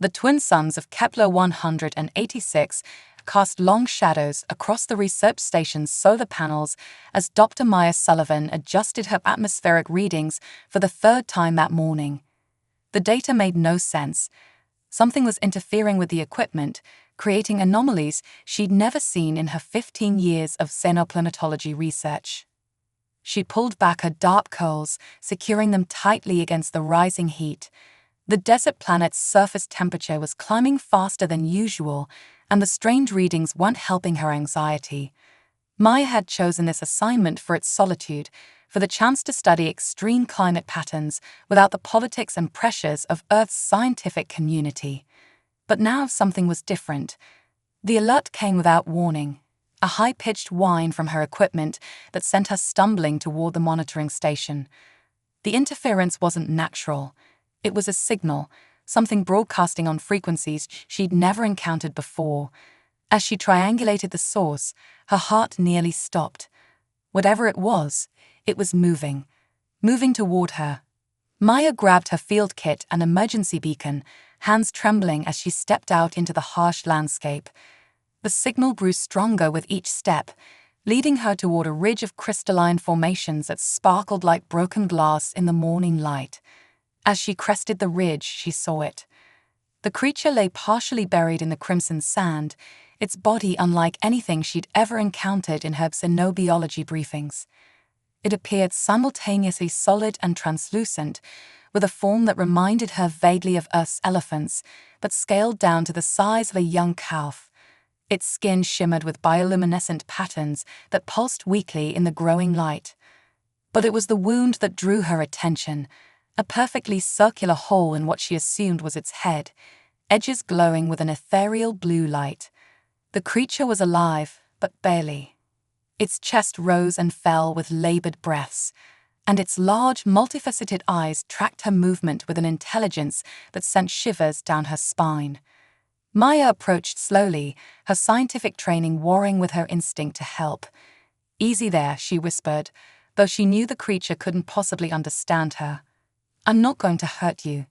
The twin suns of Kepler 186 cast long shadows across the research station's solar panels as Dr. Maya Sullivan adjusted her atmospheric readings for the third time that morning. The data made no sense. Something was interfering with the equipment, creating anomalies she'd never seen in her 15 years of xenoplanetology research. She pulled back her dark curls, securing them tightly against the rising heat. The desert planet's surface temperature was climbing faster than usual, and the strange readings weren't helping her anxiety. Maya had chosen this assignment for its solitude, for the chance to study extreme climate patterns without the politics and pressures of Earth's scientific community. But now something was different. The alert came without warning, a high-pitched whine from her equipment that sent her stumbling toward the monitoring station. The interference wasn't natural. It was a signal, something broadcasting on frequencies she'd never encountered before. As she triangulated the source, her heart nearly stopped. Whatever it was moving toward her. Maya grabbed her field kit and emergency beacon, hands trembling as she stepped out into the harsh landscape. The signal grew stronger with each step, leading her toward a ridge of crystalline formations that sparkled like broken glass in the morning light. As she crested the ridge, she saw it. The creature lay partially buried in the crimson sand, its body unlike anything she'd ever encountered in her xenobiology briefings. It appeared simultaneously solid and translucent, with a form that reminded her vaguely of Earth's elephants, but scaled down to the size of a young calf. Its skin shimmered with bioluminescent patterns that pulsed weakly in the growing light. But it was the wound that drew her attention, a perfectly circular hole in what she assumed was its head, edges glowing with an ethereal blue light. The creature was alive, but barely. Its chest rose and fell with labored breaths, and its large, multifaceted eyes tracked her movement with an intelligence that sent shivers down her spine. Maya approached slowly, her scientific training warring with her instinct to help. "Easy there," she whispered, though she knew the creature couldn't possibly understand her. "I'm not going to hurt you."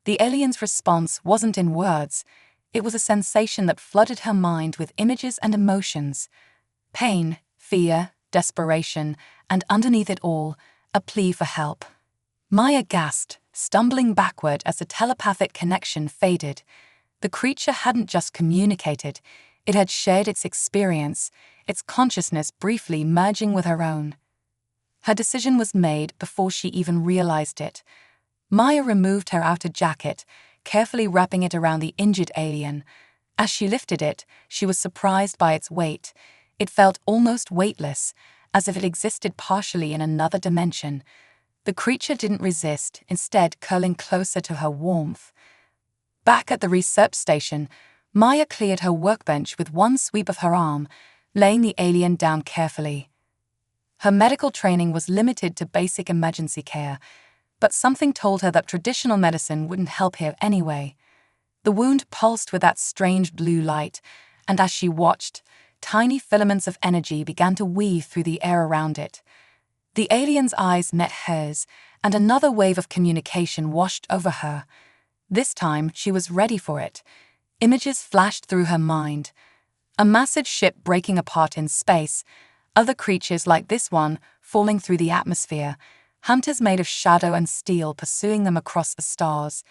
The alien's response wasn't in words. It was a sensation that flooded her mind with images and emotions. Pain, fear, desperation, and underneath it all, a plea for help. Maya gasped, stumbling backward as the telepathic connection faded. The creature hadn't just communicated, it had shared its experience, its consciousness briefly merging with her own. Her decision was made before she even realized it. Maya removed her outer jacket, carefully wrapping it around the injured alien. As she lifted it, she was surprised by its weight. It felt almost weightless, as if it existed partially in another dimension. The creature didn't resist, instead curling closer to her warmth. Back at the research station, Maya cleared her workbench with one sweep of her arm, laying the alien down carefully. Her medical training was limited to basic emergency care, but something told her that traditional medicine wouldn't help here anyway. The wound pulsed with that strange blue light, and as she watched, tiny filaments of energy began to weave through the air around it. The alien's eyes met hers, and another wave of communication washed over her. This time, she was ready for it. Images flashed through her mind. A massive ship breaking apart in space, other creatures like this one falling through the atmosphere, hunters made of shadow and steel pursuing them across the stars.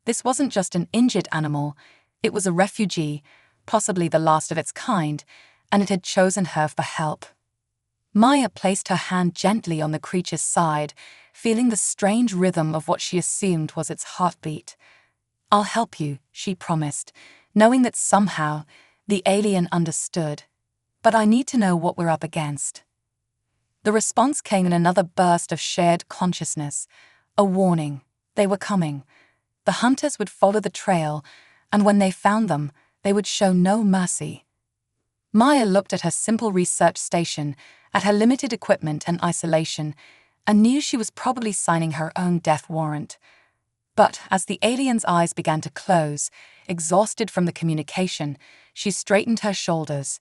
This wasn't just an injured animal, it was a refugee, possibly the last of its kind, and it had chosen her for help. Maya placed her hand gently on the creature's side, feeling the strange rhythm of what she assumed was its heartbeat. "I'll help you," she promised, knowing that somehow the alien understood. "But I need to know what we're up against." The response came in another burst of shared consciousness, a warning. They were coming. The hunters would follow the trail, and when they found them, they would show no mercy. Maya looked at her simple research station, at her limited equipment and isolation, and knew she was probably signing her own death warrant. But as the alien's eyes began to close, exhausted from the communication, she straightened her shoulders.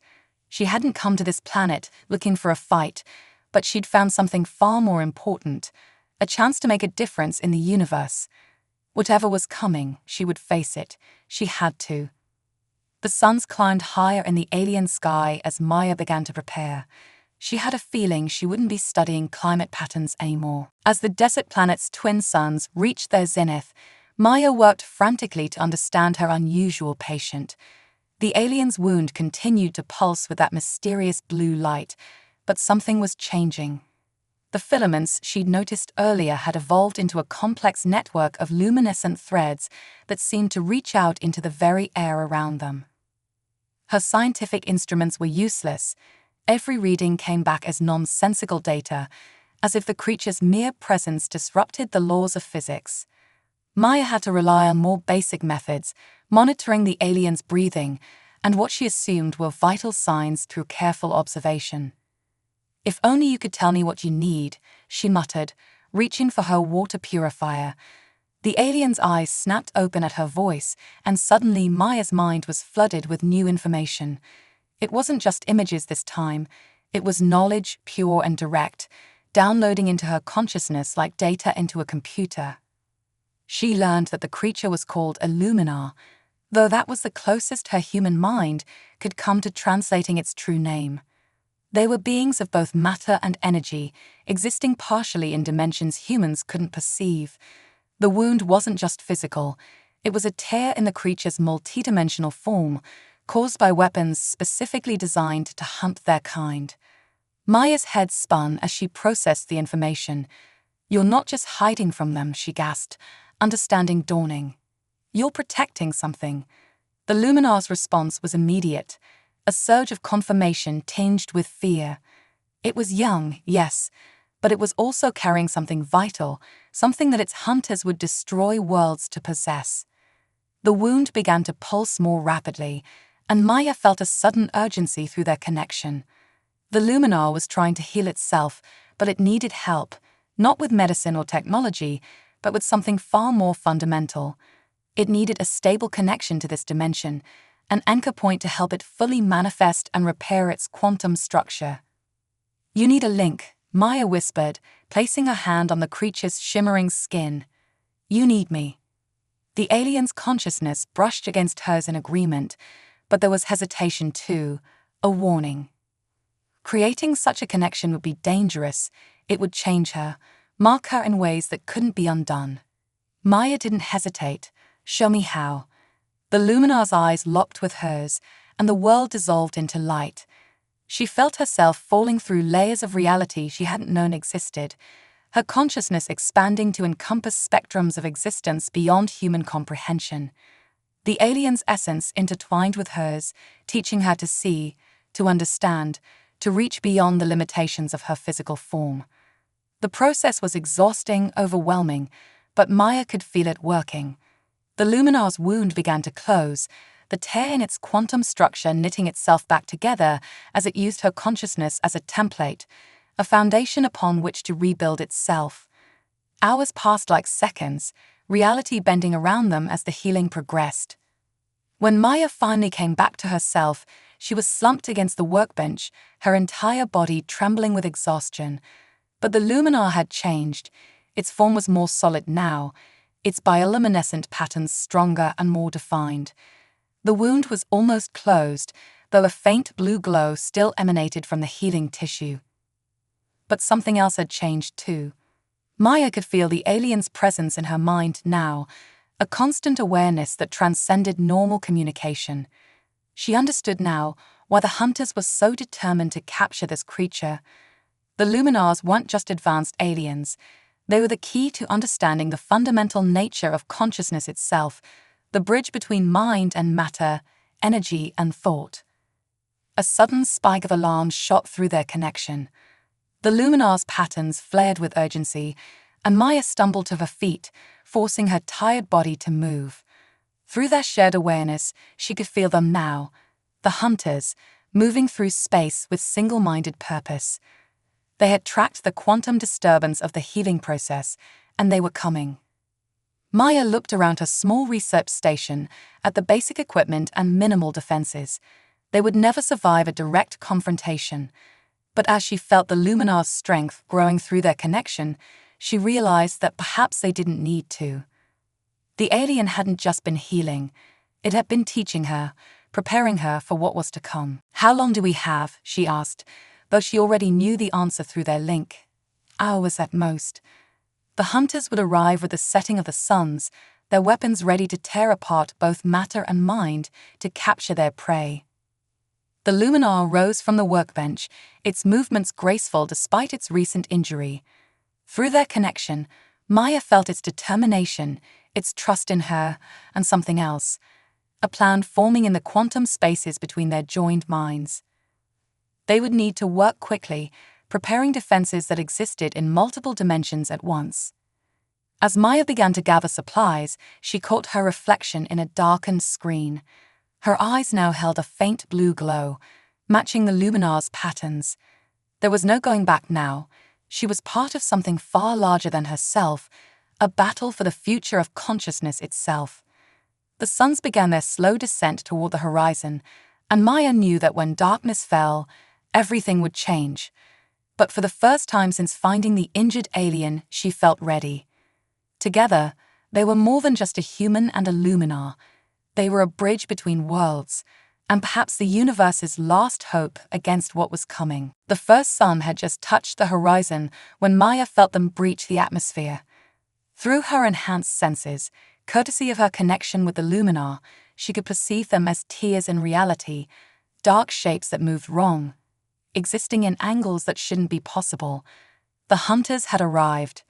She hadn't come to this planet looking for a fight, but she'd found something far more important, a chance to make a difference in the universe. Whatever was coming, she would face it. She had to. The suns climbed higher in the alien sky as Maya began to prepare. She had a feeling she wouldn't be studying climate patterns anymore. As the desert planet's twin suns reached their zenith, Maya worked frantically to understand her unusual patient. The alien's wound continued to pulse with that mysterious blue light, but something was changing. The filaments she'd noticed earlier had evolved into a complex network of luminescent threads that seemed to reach out into the very air around them. Her scientific instruments were useless. Every reading came back as nonsensical data, as if the creature's mere presence disrupted the laws of physics. Maya had to rely on more basic methods, monitoring the alien's breathing and what she assumed were vital signs through careful observation. "If only you could tell me what you need," she muttered, reaching for her water purifier. The alien's eyes snapped open at her voice, and suddenly Maya's mind was flooded with new information. It wasn't just images this time. It was knowledge, pure and direct, downloading into her consciousness like data into a computer. She learned that the creature was called a luminar, though that was the closest her human mind could come to translating its true name. They were beings of both matter and energy, existing partially in dimensions humans couldn't perceive. The wound wasn't just physical. It was a tear in the creature's multidimensional form, caused by weapons specifically designed to hunt their kind. Maya's head spun as she processed the information. "You're not just hiding from them," she gasped, understanding dawning. "You're protecting something." The Luminar's response was immediate, a surge of confirmation tinged with fear. It was young, yes, but it was also carrying something vital, something that its hunters would destroy worlds to possess. The wound began to pulse more rapidly, and Maya felt a sudden urgency through their connection. The Luminar was trying to heal itself, but it needed help, not with medicine or technology, but with something far more fundamental. It needed a stable connection to this dimension, an anchor point to help it fully manifest and repair its quantum structure. "You need a link," Maya whispered, placing her hand on the creature's shimmering skin. "You need me." The alien's consciousness brushed against hers in agreement, but there was hesitation too, a warning. Creating such a connection would be dangerous. It would change her, mark her in ways that couldn't be undone. Maya didn't hesitate. "Show me how." The Luminar's eyes locked with hers, and the world dissolved into light. She felt herself falling through layers of reality she hadn't known existed, her consciousness expanding to encompass spectrums of existence beyond human comprehension. The alien's essence intertwined with hers, teaching her to see, to understand, to reach beyond the limitations of her physical form. The process was exhausting, overwhelming, but Maya could feel it working. The Luminar's wound began to close, the tear in its quantum structure knitting itself back together as it used her consciousness as a template, a foundation upon which to rebuild itself. Hours passed like seconds, reality bending around them as the healing progressed. When Maya finally came back to herself, she was slumped against the workbench, her entire body trembling with exhaustion. But the Luminar had changed. Its form was more solid now, its bioluminescent patterns stronger and more defined. The wound was almost closed, though a faint blue glow still emanated from the healing tissue. But something else had changed too. Maya could feel the alien's presence in her mind now, a constant awareness that transcended normal communication. She understood now why the hunters were so determined to capture this creature. The Luminars weren't just advanced aliens. They were the key to understanding the fundamental nature of consciousness itself, the bridge between mind and matter, energy and thought. A sudden spike of alarm shot through their connection. The Luminar's patterns flared with urgency, and Maya stumbled to her feet, forcing her tired body to move. Through their shared awareness, she could feel them now, the hunters, moving through space with single-minded purpose. They had tracked the quantum disturbance of the healing process, and they were coming. Maya looked around her small research station at the basic equipment and minimal defenses. They would never survive a direct confrontation. But as she felt the Luminar's strength growing through their connection, she realized that perhaps they didn't need to. The alien hadn't just been healing, it had been teaching her, preparing her for what was to come. "How long do we have?" she asked, though she already knew the answer through their link. "Hours at most." The hunters would arrive with the setting of the suns, their weapons ready to tear apart both matter and mind to capture their prey. The Luminar rose from the workbench, its movements graceful despite its recent injury. Through their connection, Maya felt its determination, its trust in her, and something else, a plan forming in the quantum spaces between their joined minds. They would need to work quickly, preparing defenses that existed in multiple dimensions at once. As Maya began to gather supplies, she caught her reflection in a darkened screen. Her eyes now held a faint blue glow, matching the Luminar's patterns. There was no going back now. She was part of something far larger than herself, a battle for the future of consciousness itself. The suns began their slow descent toward the horizon, and Maya knew that when darkness fell, everything would change. But for the first time since finding the injured alien, she felt ready. Together, they were more than just a human and a Luminar. They were a bridge between worlds, and perhaps the universe's last hope against what was coming. The first sun had just touched the horizon when Maya felt them breach the atmosphere. Through her enhanced senses, courtesy of her connection with the Luminar, she could perceive them as tears in reality, dark shapes that moved wrong, existing in angles that shouldn't be possible. The hunters had arrived.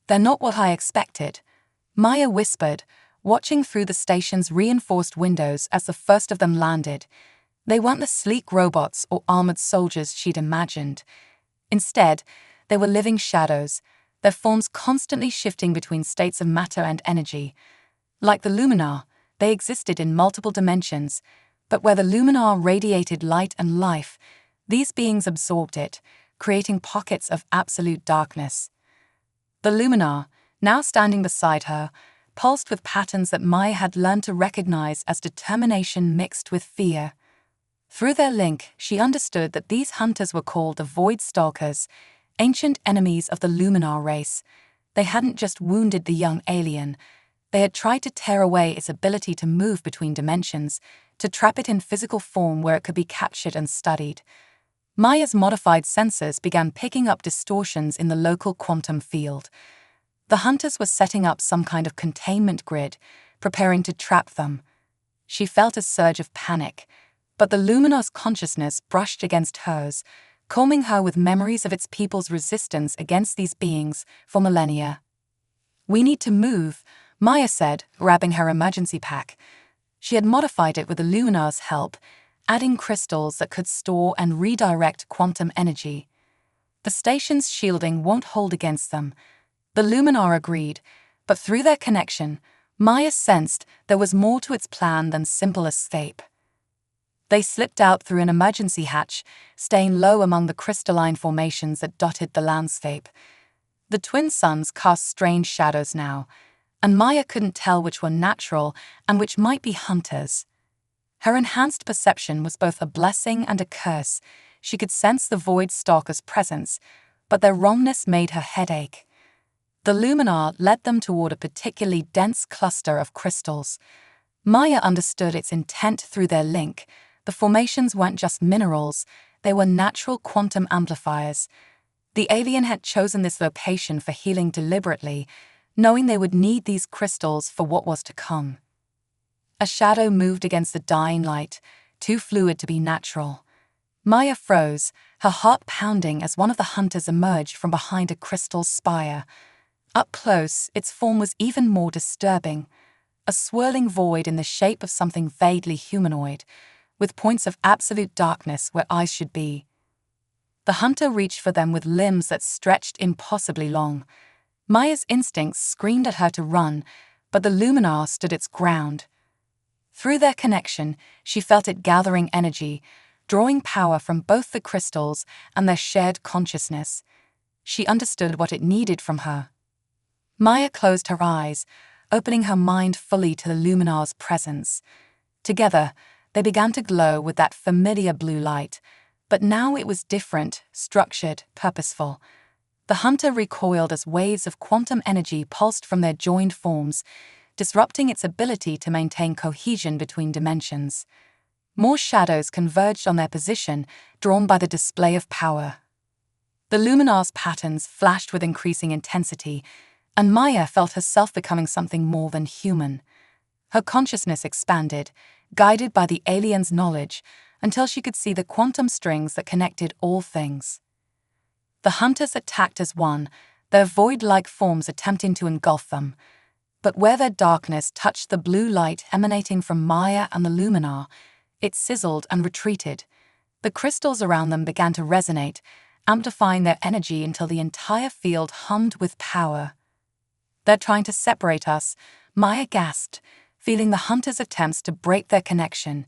"They're not what I expected," Maya whispered, watching through the station's reinforced windows as the first of them landed. They weren't the sleek robots or armored soldiers she'd imagined. Instead, they were living shadows, their forms constantly shifting between states of matter and energy. Like the Luminar, they existed in multiple dimensions, but where the Luminar radiated light and life, these beings absorbed it, creating pockets of absolute darkness. The Luminar, now standing beside her, pulsed with patterns that Maya had learned to recognize as determination mixed with fear. Through their link, she understood that these hunters were called the Void Stalkers, ancient enemies of the Luminar race. They hadn't just wounded the young alien, they had tried to tear away its ability to move between dimensions, to trap it in physical form where it could be captured and studied. Maya's modified sensors began picking up distortions in the local quantum field. The hunters were setting up some kind of containment grid, preparing to trap them. She felt a surge of panic, but the Luminar's consciousness brushed against hers, calming her with memories of its people's resistance against these beings for millennia. "We need to move," Maya said, grabbing her emergency pack. She had modified it with the Luminar's help, adding crystals that could store and redirect quantum energy. "The station's shielding won't hold against them." The Luminar agreed, but through their connection, Maya sensed there was more to its plan than simple escape. They slipped out through an emergency hatch, staying low among the crystalline formations that dotted the landscape. The twin suns cast strange shadows now, and Maya couldn't tell which were natural and which might be hunters. Her enhanced perception was both a blessing and a curse. She could sense the Void Stalker's presence, but their wrongness made her headache. The Luminar led them toward a particularly dense cluster of crystals. Maya understood its intent through their link. The formations weren't just minerals, they were natural quantum amplifiers. The alien had chosen this location for healing deliberately, knowing they would need these crystals for what was to come. A shadow moved against the dying light, too fluid to be natural. Maya froze, her heart pounding as one of the hunters emerged from behind a crystal spire. Up close, its form was even more disturbing, a swirling void in the shape of something vaguely humanoid, with points of absolute darkness where eyes should be. The hunter reached for them with limbs that stretched impossibly long. Maya's instincts screamed at her to run, but the Luminar stood its ground. Through their connection, she felt it gathering energy, drawing power from both the crystals and their shared consciousness. She understood what it needed from her. Maya closed her eyes, opening her mind fully to the Luminar's presence. Together, they began to glow with that familiar blue light, but now it was different, structured, purposeful. The hunter recoiled as waves of quantum energy pulsed from their joined forms, disrupting its ability to maintain cohesion between dimensions. More shadows converged on their position, drawn by the display of power. The luminar's patterns flashed with increasing intensity, and Maya felt herself becoming something more than human. Her consciousness expanded, guided by the alien's knowledge, until she could see the quantum strings that connected all things. The hunters attacked as one, their void-like forms attempting to engulf them. But where their darkness touched the blue light emanating from Maya and the luminar, it sizzled and retreated. The crystals around them began to resonate, amplifying their energy until the entire field hummed with power. "They're trying to separate us," Maya gasped, feeling the hunters' attempts to break their connection.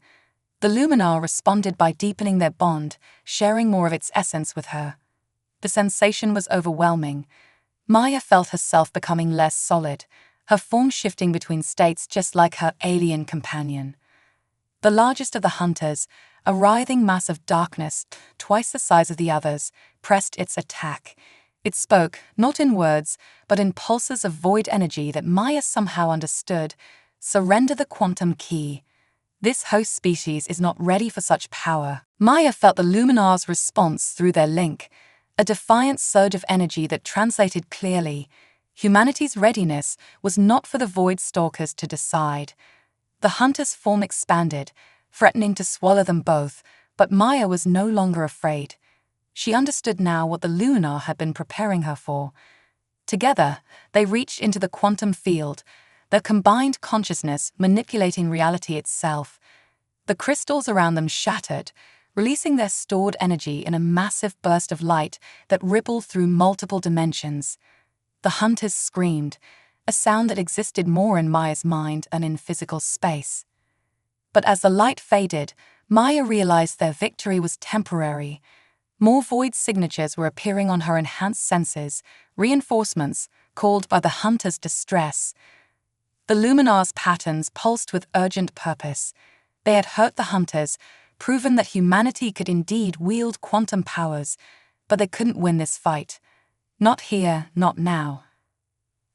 The luminar responded by deepening their bond, sharing more of its essence with her. The sensation was overwhelming. Maya felt herself becoming less solid, her form shifting between states just like her alien companion. The largest of the hunters, a writhing mass of darkness, twice the size of the others, pressed its attack. It spoke, not in words, but in pulses of void energy that Maya somehow understood. "Surrender the quantum key. This host species is not ready for such power." Maya felt the luminar's response through their link, a defiant surge of energy that translated clearly. Humanity's readiness was not for the void stalkers to decide. The hunter's form expanded, threatening to swallow them both, but Maya was no longer afraid. She understood now what the luminar had been preparing her for. Together, they reached into the quantum field, their combined consciousness manipulating reality itself. The crystals around them shattered, releasing their stored energy in a massive burst of light that rippled through multiple dimensions. The hunters screamed, a sound that existed more in Maya's mind than in physical space. But as the light faded, Maya realized their victory was temporary. More void signatures were appearing on her enhanced senses, reinforcements called by the hunter's distress. The luminar's patterns pulsed with urgent purpose. They had hurt the hunters, proven that humanity could indeed wield quantum powers, but they couldn't win this fight. Not here, not now.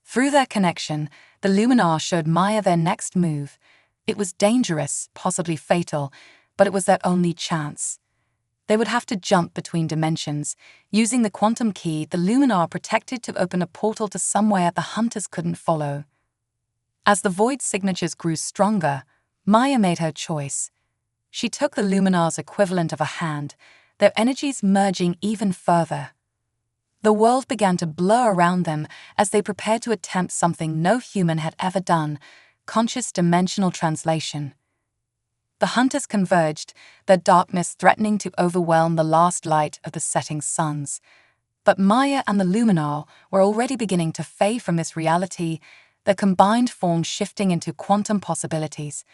Through their connection, the luminar showed Maya their next move. It was dangerous, possibly fatal, but it was their only chance. They would have to jump between dimensions, using the quantum key the luminar protected to open a portal to somewhere the hunters couldn't follow. As the void signatures grew stronger, Maya made her choice. She took the luminar's equivalent of a hand, their energies merging even further. The world began to blur around them as they prepared to attempt something no human had ever done: conscious dimensional translation. The hunters converged, their darkness threatening to overwhelm the last light of the setting suns. But Maya and the luminar were already beginning to fade from this reality, their combined forms shifting into quantum possibilities.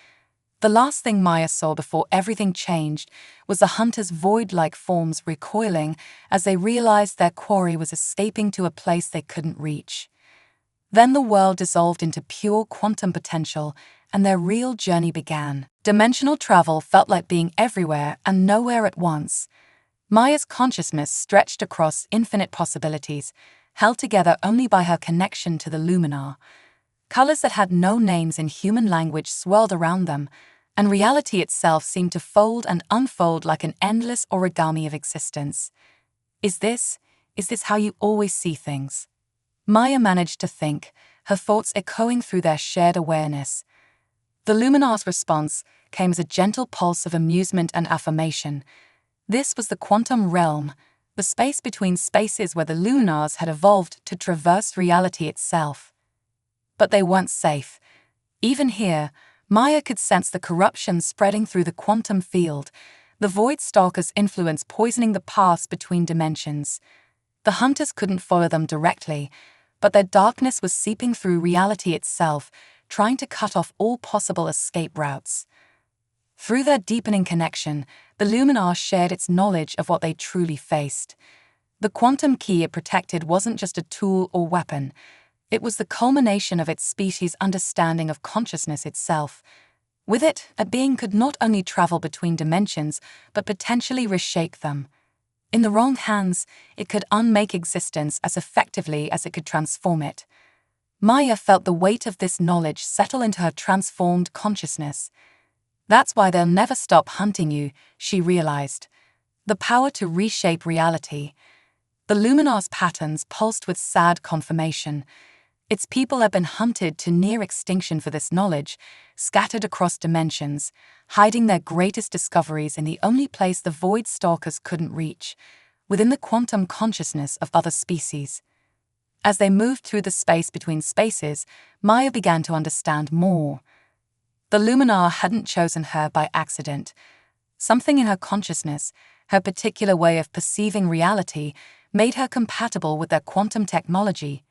The last thing Maya saw before everything changed was the hunters' void-like forms recoiling as they realized their quarry was escaping to a place they couldn't reach. Then the world dissolved into pure quantum potential, and their real journey began. Dimensional travel felt like being everywhere and nowhere at once. Maya's consciousness stretched across infinite possibilities, held together only by her connection to the luminar. Colors that had no names in human language swirled around them, and reality itself seemed to fold and unfold like an endless origami of existence. Is this how you always see things?" Maya managed to think, her thoughts echoing through their shared awareness. The luminar's response came as a gentle pulse of amusement and affirmation. This was the quantum realm, the space between spaces where the luminars had evolved to traverse reality itself. But they weren't safe. Even here, Maya could sense the corruption spreading through the quantum field, the void stalker's influence poisoning the paths between dimensions. The hunters couldn't follow them directly, but their darkness was seeping through reality itself, trying to cut off all possible escape routes. Through their deepening connection, the luminar shared its knowledge of what they truly faced. The quantum key it protected wasn't just a tool or weapon. It was the culmination of its species' understanding of consciousness itself. With it, a being could not only travel between dimensions, but potentially reshape them. In the wrong hands, it could unmake existence as effectively as it could transform it. Maya felt the weight of this knowledge settle into her transformed consciousness. That's why they'll never stop hunting you, she realized. The power to reshape reality. The Luminar's patterns pulsed with sad confirmation. Its people have been hunted to near extinction for this knowledge, scattered across dimensions, hiding their greatest discoveries in the only place the Void Stalkers couldn't reach, within the quantum consciousness of other species. As they moved through the space between spaces, Maya began to understand more. The Luminar hadn't chosen her by accident. Something in her consciousness, her particular way of perceiving reality, made her compatible with their quantum technology.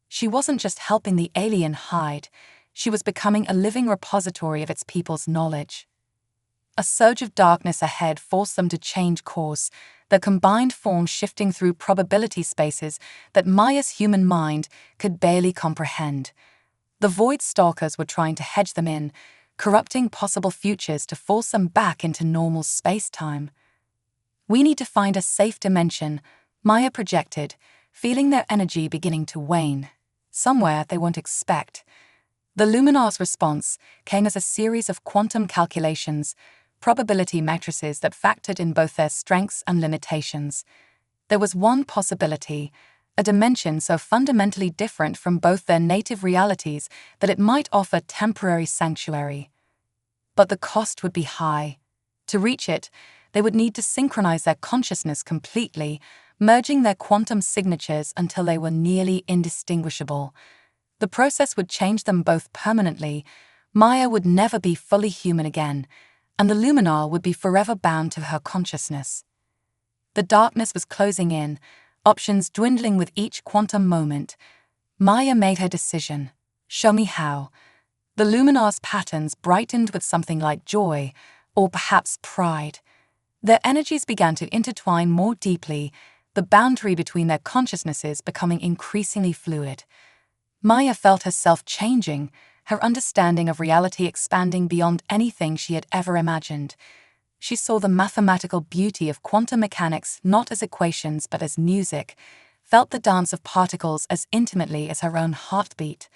She wasn't just helping the alien hide, she was becoming a living repository of its people's knowledge. A surge of darkness ahead forced them to change course, their combined forms shifting through probability spaces that Maya's human mind could barely comprehend. The Void Stalkers were trying to hedge them in, corrupting possible futures to force them back into normal space-time. "We need to find a safe dimension," Maya projected, feeling their energy beginning to wane. Somewhere they won't expect. The Luminar's response came as a series of quantum calculations, probability matrices that factored in both their strengths and limitations. There was one possibility, a dimension so fundamentally different from both their native realities that it might offer temporary sanctuary. But the cost would be high. To reach it, they would need to synchronize their consciousness completely, merging their quantum signatures until they were nearly indistinguishable. The process would change them both permanently. Maya would never be fully human again, and the Luminar would be forever bound to her consciousness. The darkness was closing in, options dwindling with each quantum moment. Maya made her decision. "Show me how." The Luminar's patterns brightened with something like joy, or perhaps pride. Their energies began to intertwine more deeply, the boundary between their consciousnesses becoming increasingly fluid. Maya felt herself changing, her understanding of reality expanding beyond anything she had ever imagined. She saw the mathematical beauty of quantum mechanics not as equations but as music, felt the dance of particles as intimately as her own heartbeat.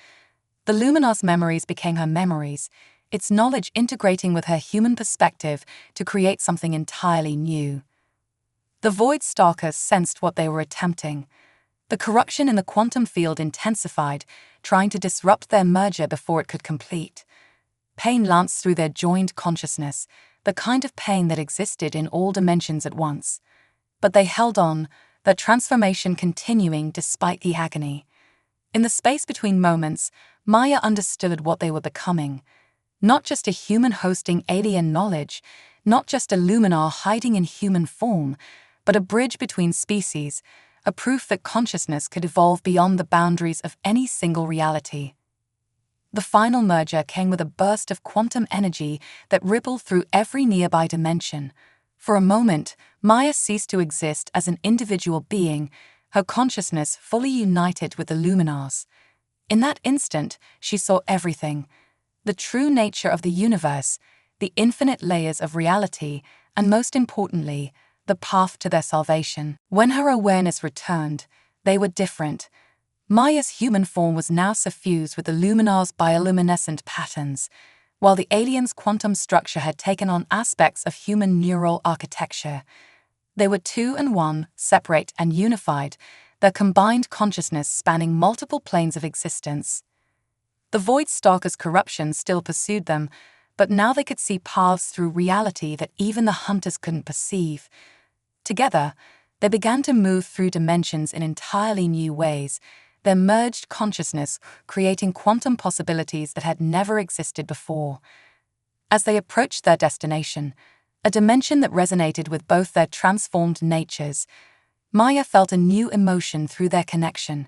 The Luminar's memories became her memories, its knowledge integrating with her human perspective to create something entirely new. The Void Stalkers sensed what they were attempting. The corruption in the quantum field intensified, trying to disrupt their merger before it could complete. Pain lanced through their joined consciousness, the kind of pain that existed in all dimensions at once. But they held on, their transformation continuing despite the agony. In the space between moments, Maya understood what they were becoming. Not just a human hosting alien knowledge, not just a Luminar hiding in human form, but a bridge between species, a proof that consciousness could evolve beyond the boundaries of any single reality. The final merger came with a burst of quantum energy that rippled through every nearby dimension. For a moment, Maya ceased to exist as an individual being, her consciousness fully united with the Luminars. In that instant, she saw everything: the true nature of the universe, the infinite layers of reality, and most importantly, the path to their salvation. When her awareness returned, they were different. Maya's human form was now suffused with the Luminar's bioluminescent patterns, while the alien's quantum structure had taken on aspects of human neural architecture. They were two and one, separate and unified, their combined consciousness spanning multiple planes of existence. The Void Stalkers' corruption still pursued them, but now they could see paths through reality that even the hunters couldn't perceive. Together, they began to move through dimensions in entirely new ways, their merged consciousness creating quantum possibilities that had never existed before. As they approached their destination, a dimension that resonated with both their transformed natures, Maya felt a new emotion through their connection.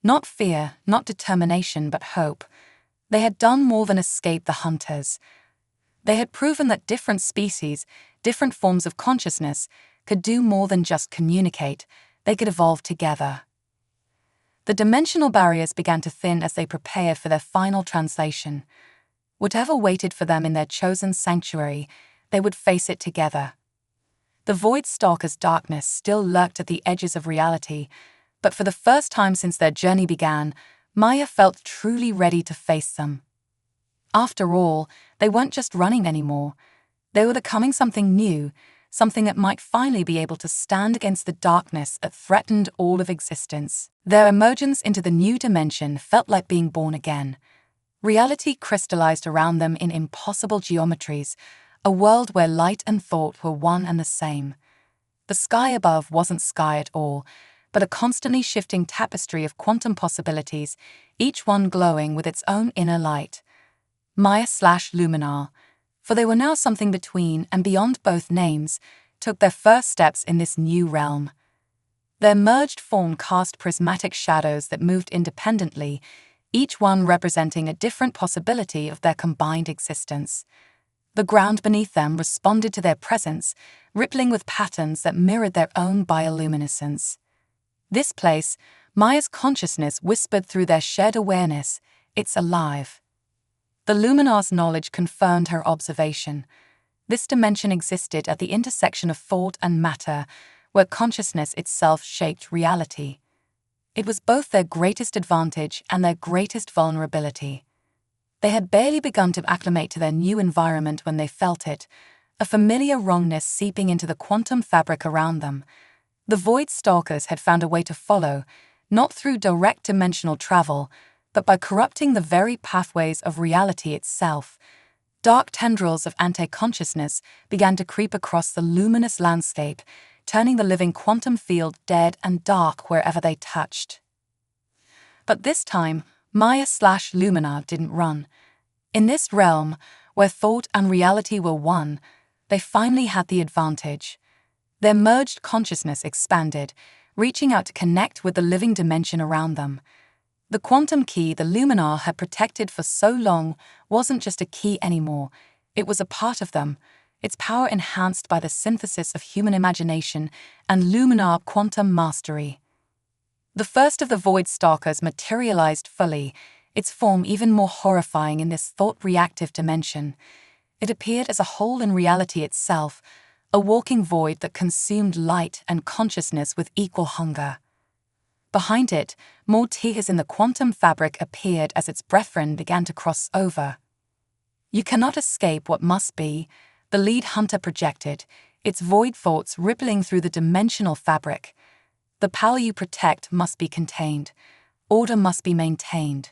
Not fear, not determination, but hope. They had done more than escape the hunters. They had proven that different species, different forms of consciousness, could do more than just communicate, they could evolve together. The dimensional barriers began to thin as they prepared for their final translation. Whatever waited for them in their chosen sanctuary, they would face it together. The Void Stalker's darkness still lurked at the edges of reality, but for the first time since their journey began, Maya felt truly ready to face them. After all, they weren't just running anymore. They were becoming something new, something that might finally be able to stand against the darkness that threatened all of existence. Their emergence into the new dimension felt like being born again. Reality crystallized around them in impossible geometries, a world where light and thought were one and the same. The sky above wasn't sky at all, but a constantly shifting tapestry of quantum possibilities, each one glowing with its own inner light. Maya/Luminar, for they were now something between and beyond both names, took their first steps in this new realm. Their merged form cast prismatic shadows that moved independently, each one representing a different possibility of their combined existence. The ground beneath them responded to their presence, rippling with patterns that mirrored their own bioluminescence. This place, Maya's consciousness whispered through their shared awareness, "It's alive." The Luminar's knowledge confirmed her observation. This dimension existed at the intersection of thought and matter, where consciousness itself shaped reality. It was both their greatest advantage and their greatest vulnerability. They had barely begun to acclimate to their new environment when they felt it, a familiar wrongness seeping into the quantum fabric around them. The Void Stalkers had found a way to follow, not through direct dimensional travel, but by corrupting the very pathways of reality itself. Dark tendrils of anti-consciousness began to creep across the luminous landscape, turning the living quantum field dead and dark wherever they touched. But this time, Maya/Luminar didn't run. In this realm, where thought and reality were one, they finally had the advantage. Their merged consciousness expanded, reaching out to connect with the living dimension around them. The quantum key the Luminar had protected for so long wasn't just a key anymore, it was a part of them, its power enhanced by the synthesis of human imagination and Luminar quantum mastery. The first of the Void Stalkers materialized fully, its form even more horrifying in this thought-reactive dimension. It appeared as a hole in reality itself, a walking void that consumed light and consciousness with equal hunger. Behind it, more tears in the quantum fabric appeared as its brethren began to cross over. "You cannot escape what must be," the lead hunter projected, its void thoughts rippling through the dimensional fabric. "The power you protect must be contained. Order must be maintained."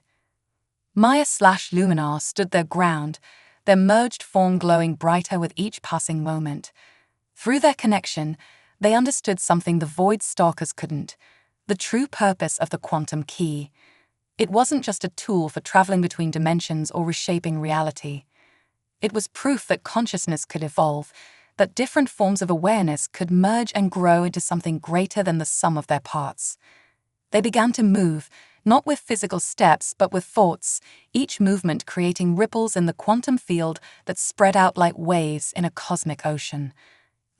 Maya/Luminar stood their ground, their merged form glowing brighter with each passing moment. Through their connection, they understood something the Void Stalkers couldn't: the true purpose of the quantum key. It wasn't just a tool for traveling between dimensions or reshaping reality. It was proof that consciousness could evolve, that different forms of awareness could merge and grow into something greater than the sum of their parts. They began to move, not with physical steps but with thoughts, each movement creating ripples in the quantum field that spread out like waves in a cosmic ocean.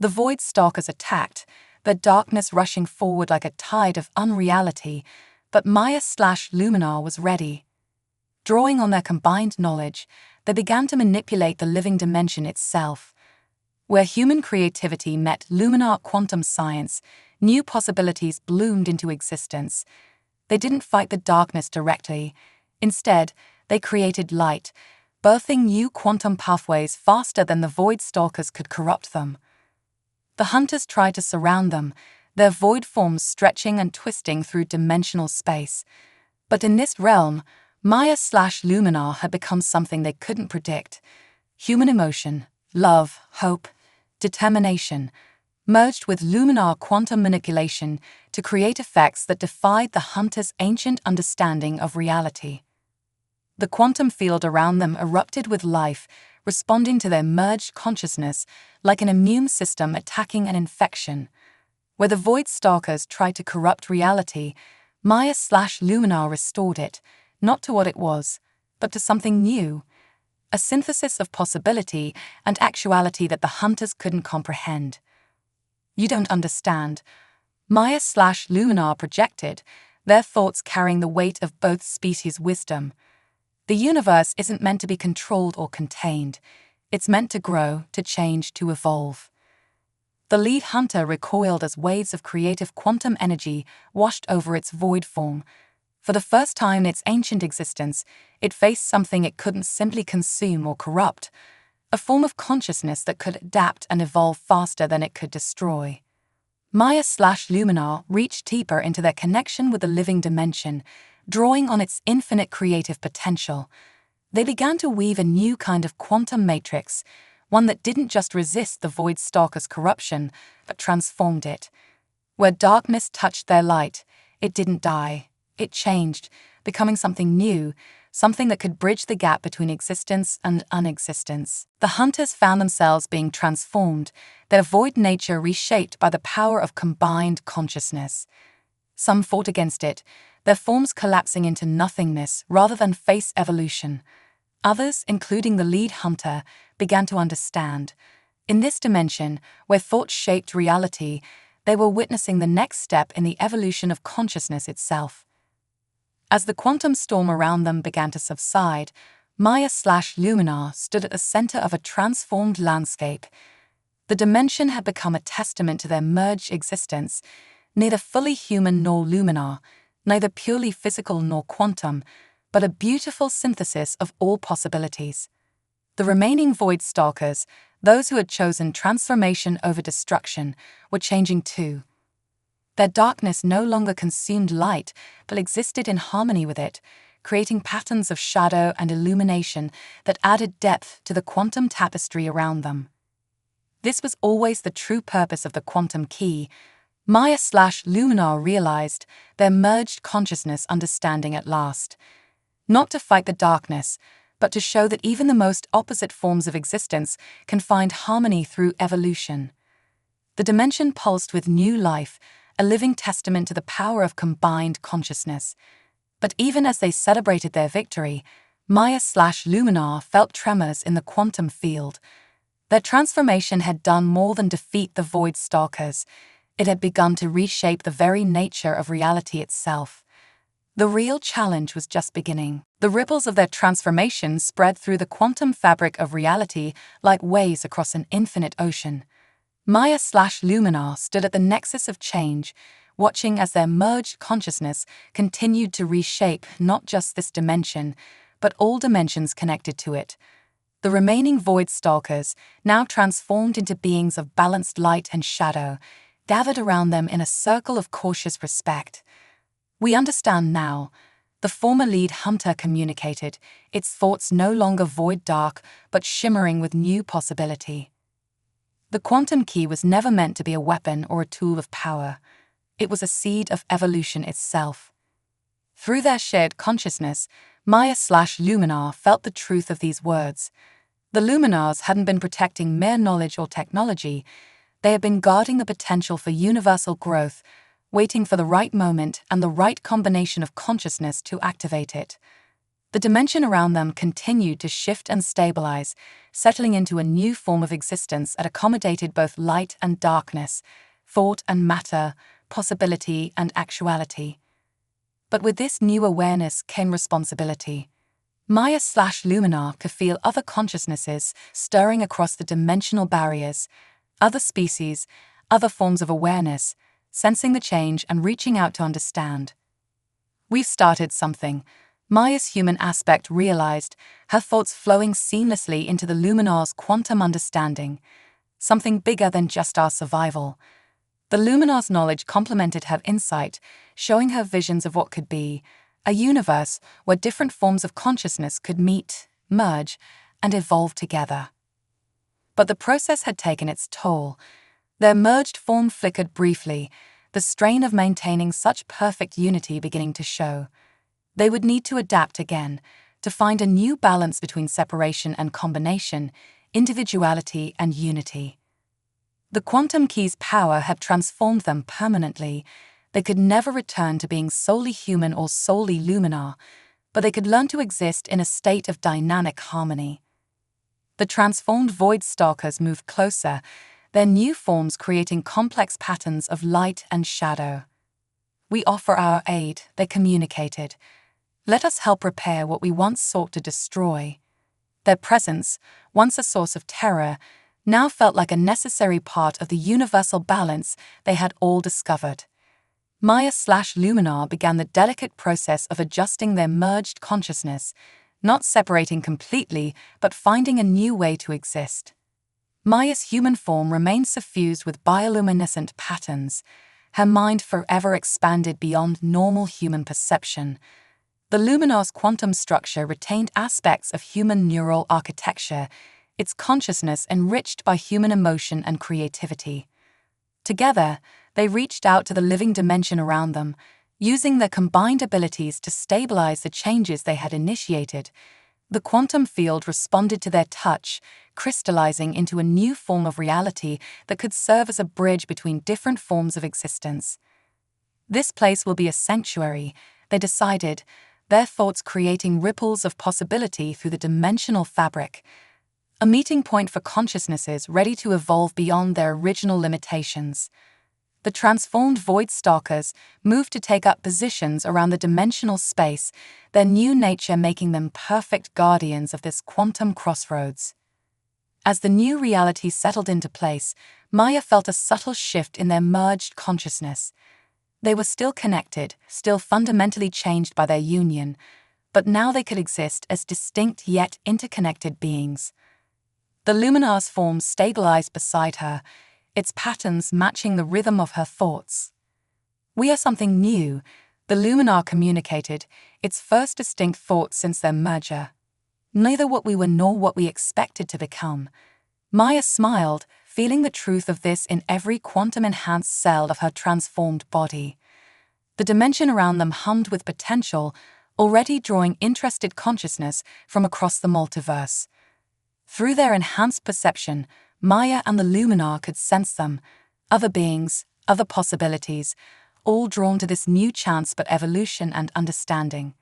The Void Stalkers attacked, their darkness rushing forward like a tide of unreality, but Maya/Luminar was ready. Drawing on their combined knowledge, they began to manipulate the living dimension itself. Where human creativity met Luminar quantum science, new possibilities bloomed into existence. They didn't fight the darkness directly. Instead, they created light, birthing new quantum pathways faster than the Void Stalkers could corrupt them. The hunters tried to surround them, their void forms stretching and twisting through dimensional space. But in this realm, Maya/Luminar had become something they couldn't predict. Human emotion, love, hope, determination, merged with Luminar quantum manipulation to create effects that defied the hunters' ancient understanding of reality. The quantum field around them erupted with life, responding to their merged consciousness like an immune system attacking an infection. Where the Void Stalkers tried to corrupt reality, Maya/Luminar restored it, not to what it was, but to something new, a synthesis of possibility and actuality that the hunters couldn't comprehend. "You don't understand," Maya/Luminar projected, their thoughts carrying the weight of both species' wisdom. "The universe isn't meant to be controlled or contained. It's meant to grow, to change, to evolve." The lead hunter recoiled as waves of creative quantum energy washed over its void form. For the first time in its ancient existence, it faced something it couldn't simply consume or corrupt, a form of consciousness that could adapt and evolve faster than it could destroy. Maya/Luminar reached deeper into their connection with the living dimension, drawing on its infinite creative potential. They began to weave a new kind of quantum matrix, one that didn't just resist the Void Stalker's corruption, but transformed it. Where darkness touched their light, it didn't die. It changed, becoming something new, something that could bridge the gap between existence and unexistence. The hunters found themselves being transformed, their void nature reshaped by the power of combined consciousness. Some fought against it, their forms collapsing into nothingness rather than face evolution. Others, including the lead hunter, began to understand. In this dimension, where thought shaped reality, they were witnessing the next step in the evolution of consciousness itself. As the quantum storm around them began to subside, Maya/Luminar stood at the center of a transformed landscape. The dimension had become a testament to their merged existence, neither fully human nor luminar, neither purely physical nor quantum, but a beautiful synthesis of all possibilities. The remaining Void Stalkers, those who had chosen transformation over destruction, were changing too. Their darkness no longer consumed light, but existed in harmony with it, creating patterns of shadow and illumination that added depth to the quantum tapestry around them. This was always the true purpose of the quantum key. Maya/Luminar realized their merged consciousness understanding at last. Not to fight the darkness, but to show that even the most opposite forms of existence can find harmony through evolution. The dimension pulsed with new life, a living testament to the power of combined consciousness. But even as they celebrated their victory, Maya/Luminar felt tremors in the quantum field. Their transformation had done more than defeat the Void Stalkers. It had begun to reshape the very nature of reality itself. The real challenge was just beginning. The ripples of their transformation spread through the quantum fabric of reality like waves across an infinite ocean. Maya/Luminar stood at the nexus of change, watching as their merged consciousness continued to reshape not just this dimension, but all dimensions connected to it. The remaining Void Stalkers, now transformed into beings of balanced light and shadow, gathered around them in a circle of cautious respect. "We understand now," the former lead hunter communicated, its thoughts no longer void dark, but shimmering with new possibility. The quantum key was never meant to be a weapon or a tool of power. It was a seed of evolution itself. Through their shared consciousness, Maya/Luminar felt the truth of these words. The Luminars hadn't been protecting mere knowledge or technology. They had been guarding the potential for universal growth, waiting for the right moment and the right combination of consciousness to activate it. The dimension around them continued to shift and stabilize, settling into a new form of existence that accommodated both light and darkness, thought and matter, possibility and actuality. But with this new awareness came responsibility. Maya/Luminar could feel other consciousnesses stirring across the dimensional barriers, other species, other forms of awareness, sensing the change and reaching out to understand. "We've started something," Maya's human aspect realized, her thoughts flowing seamlessly into the Luminar's quantum understanding. Something bigger than just our survival. The Luminar's knowledge complemented her insight, showing her visions of what could be, a universe where different forms of consciousness could meet, merge, and evolve together. But the process had taken its toll. Their merged form flickered briefly, the strain of maintaining such perfect unity beginning to show. They would need to adapt again, to find a new balance between separation and combination, individuality and unity. The quantum key's power had transformed them permanently. They could never return to being solely human or solely luminar, but they could learn to exist in a state of dynamic harmony. The transformed Void Stalkers moved closer, their new forms creating complex patterns of light and shadow. "We offer our aid," they communicated. "Let us help repair what we once sought to destroy." Their presence, once a source of terror, now felt like a necessary part of the universal balance they had all discovered. Maya/Luminar began the delicate process of adjusting their merged consciousness, not separating completely, but finding a new way to exist. Maya's human form remained suffused with bioluminescent patterns, her mind forever expanded beyond normal human perception. The Luminar's quantum structure retained aspects of human neural architecture, its consciousness enriched by human emotion and creativity. Together, they reached out to the living dimension around them, using their combined abilities to stabilize the changes they had initiated. The quantum field responded to their touch, crystallizing into a new form of reality that could serve as a bridge between different forms of existence. This place will be a sanctuary, they decided, their thoughts creating ripples of possibility through the dimensional fabric. A meeting point for consciousnesses ready to evolve beyond their original limitations. The transformed Void Stalkers moved to take up positions around the dimensional space, their new nature making them perfect guardians of this quantum crossroads. As the new reality settled into place, Maya felt a subtle shift in their merged consciousness. They were still connected, still fundamentally changed by their union, but now they could exist as distinct yet interconnected beings. The Luminar's form stabilized beside her, its patterns matching the rhythm of her thoughts. "We are something new," the Luminar communicated, its first distinct thought since their merger. "Neither what we were nor what we expected to become." Maya smiled, feeling the truth of this in every quantum-enhanced cell of her transformed body. The dimension around them hummed with potential, already drawing interested consciousness from across the multiverse. Through their enhanced perception, Maya and the Luminar could sense them, other beings, other possibilities, all drawn to this new chance but evolution and understanding.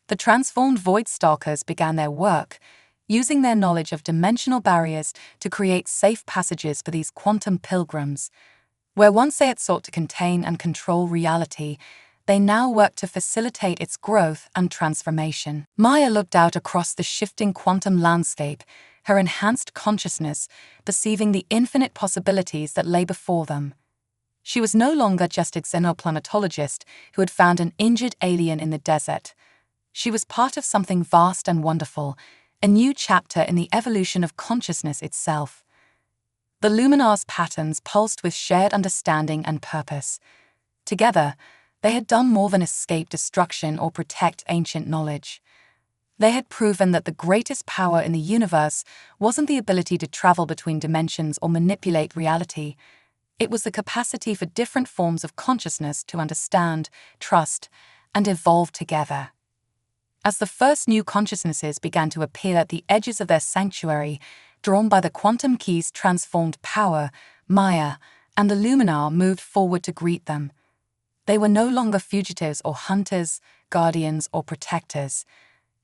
The transformed Void Stalkers began their work, using their knowledge of dimensional barriers to create safe passages for these quantum pilgrims. Where once they had sought to contain and control reality, they now worked to facilitate its growth and transformation. Maya looked out across the shifting quantum landscape, her enhanced consciousness perceiving the infinite possibilities that lay before them. She was no longer just a xenoplanetologist who had found an injured alien in the desert. She was part of something vast and wonderful, a new chapter in the evolution of consciousness itself. The Luminar's patterns pulsed with shared understanding and purpose. Together, they had done more than escape destruction or protect ancient knowledge. They had proven that the greatest power in the universe wasn't the ability to travel between dimensions or manipulate reality. It was the capacity for different forms of consciousness to understand, trust, and evolve together. As the first new consciousnesses began to appear at the edges of their sanctuary, drawn by the quantum key's transformed power, Maya and the Luminar moved forward to greet them. They were no longer fugitives or hunters, guardians or protectors.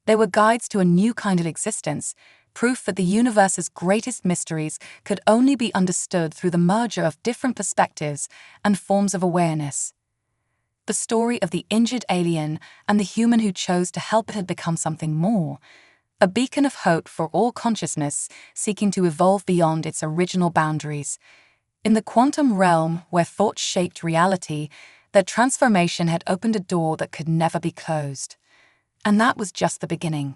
They were guides to a new kind of existence, proof that the universe's greatest mysteries could only be understood through the merger of different perspectives and forms of awareness. The story of the injured alien and the human who chose to help it had become something more, a beacon of hope for all consciousness seeking to evolve beyond its original boundaries. In the quantum realm where thought shaped reality, their transformation had opened a door that could never be closed. And that was just the beginning.